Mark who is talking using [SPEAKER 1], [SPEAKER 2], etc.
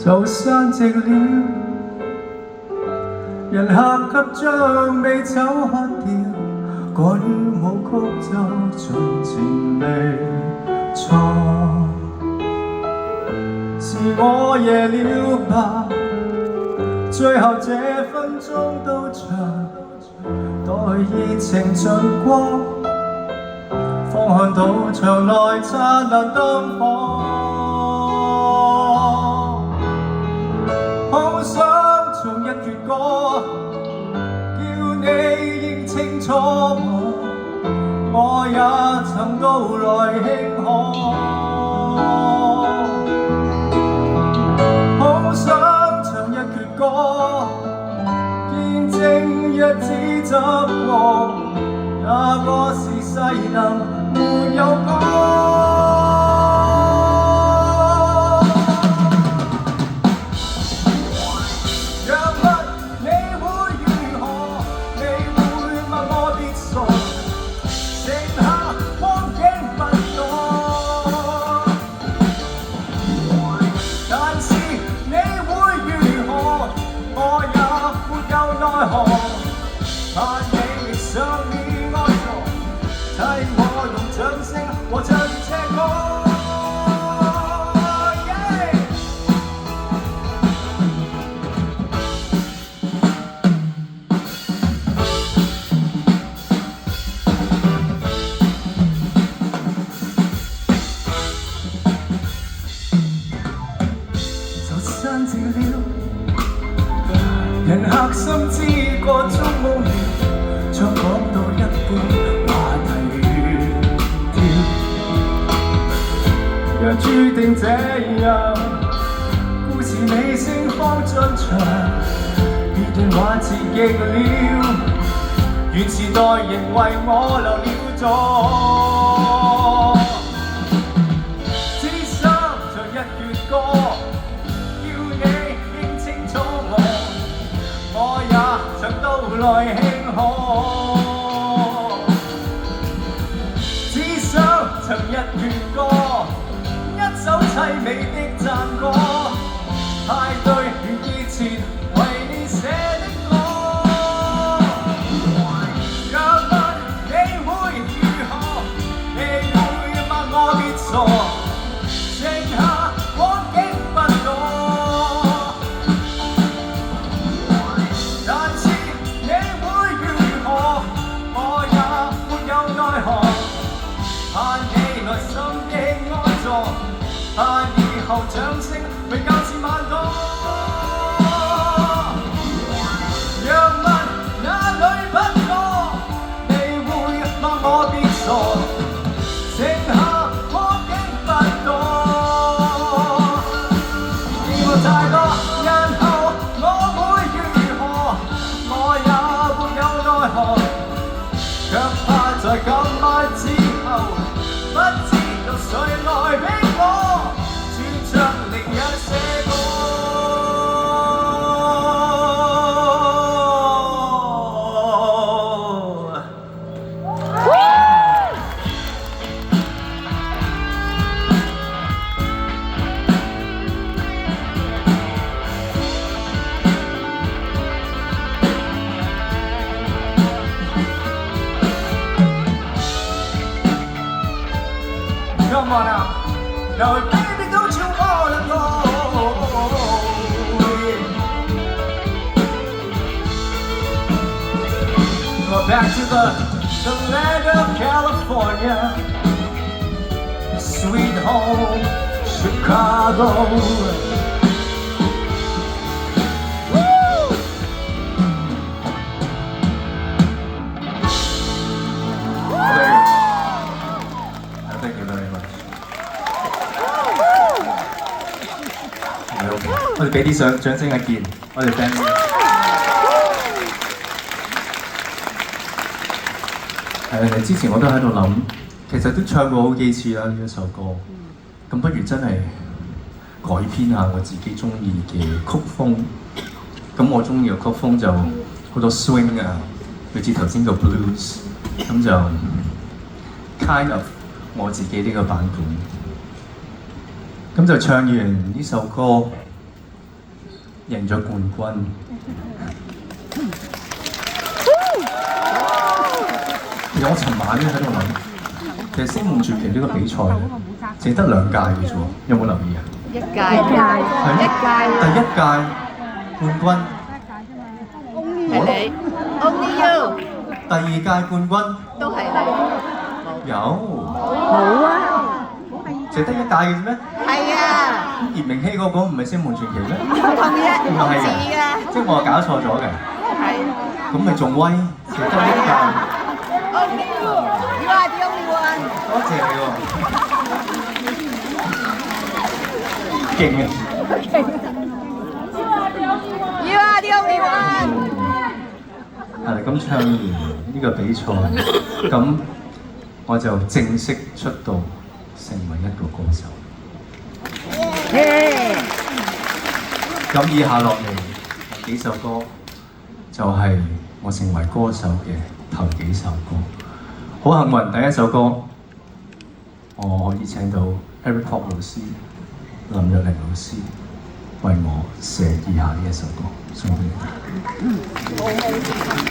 [SPEAKER 1] 就散席了，人客及將美酒喝掉，趕舞曲奏盡情離錯，是我夜了吧？最後這分鐘到場，待熱情盡光，方看到場內燦爛燈火。好想唱一闕歌，叫你認清楚我也曾到來慶賀。好想唱一闕歌，見證日子走過，那個時世能沒有歌。盼你上面安坐，替我用掌聲和唱這歌。就散席了，人客心知個鐘無聊，將講到一半話題掉，若注定這樣，故事尾聲方進場，別人話自極了，原時代仍為我留了座，只想唱一闕歌。來慶賀，只想唱一闕歌，一首凄美的讚歌，派對完結前為你寫的歌。若問你會如何，你會罵我別傻，剩下光景不多。盼你內心的安坐，盼以後掌聲會較似萬朵。若問哪裏不妥，你會罵我別傻，剩下光景不多。見過太多日後我會如何，我也沒有奈何，卻怕在今晚之後。不知道誰來逼我，轉唱另一些歌。Come on now, now baby, don't you wanna go? Go back to the land of California, sweet home, Chicago. Thank you very much. 我哋俾啲掌聲阿健，我哋 fans。之前我都喺度諗，其實都唱過好幾次啦呢一首歌，咁不如真係改編下我自己中意嘅曲風。咁我中意嘅曲風就好多 swing 啊，類似頭先個 blues， 咁就 kind of 我自己呢個版本。咁就唱完呢首歌，贏咗冠軍。其實我尋晚咧喺度諗，其實《星夢傳奇》呢個比賽咧，淨得2屆嘅啫喎，有冇留意啊？
[SPEAKER 2] 一屆，係一屆，
[SPEAKER 1] 第1屆冠軍
[SPEAKER 2] 係你 ，Only You，
[SPEAKER 1] 第2屆冠軍
[SPEAKER 2] 都係你，
[SPEAKER 1] 有
[SPEAKER 2] 冇啊？
[SPEAKER 1] 淨得1屆嘅啫咩？
[SPEAKER 2] 係啊，
[SPEAKER 1] 葉明熙嗰個唔係《星夢傳奇》咩？
[SPEAKER 2] 同一
[SPEAKER 1] 唔係
[SPEAKER 2] 字
[SPEAKER 1] 嘅，
[SPEAKER 2] 嘅，
[SPEAKER 1] 即係我搞錯咗嘅。
[SPEAKER 2] 係。
[SPEAKER 1] 咁咪仲威，淨得1屆。
[SPEAKER 2] Only You， You are the only one。
[SPEAKER 1] 多謝你喎，勁啊！
[SPEAKER 2] You are the only one。
[SPEAKER 1] 係啦，咁唱完呢個比賽，咁我就正式出道，成為一個歌手。咁以下落嚟幾首歌，就係我成為歌手嘅頭幾首歌。好幸運，第一首歌我可以請到 Eric Kwok 老師、林若寧老師為我寫以下呢一首歌，送俾你。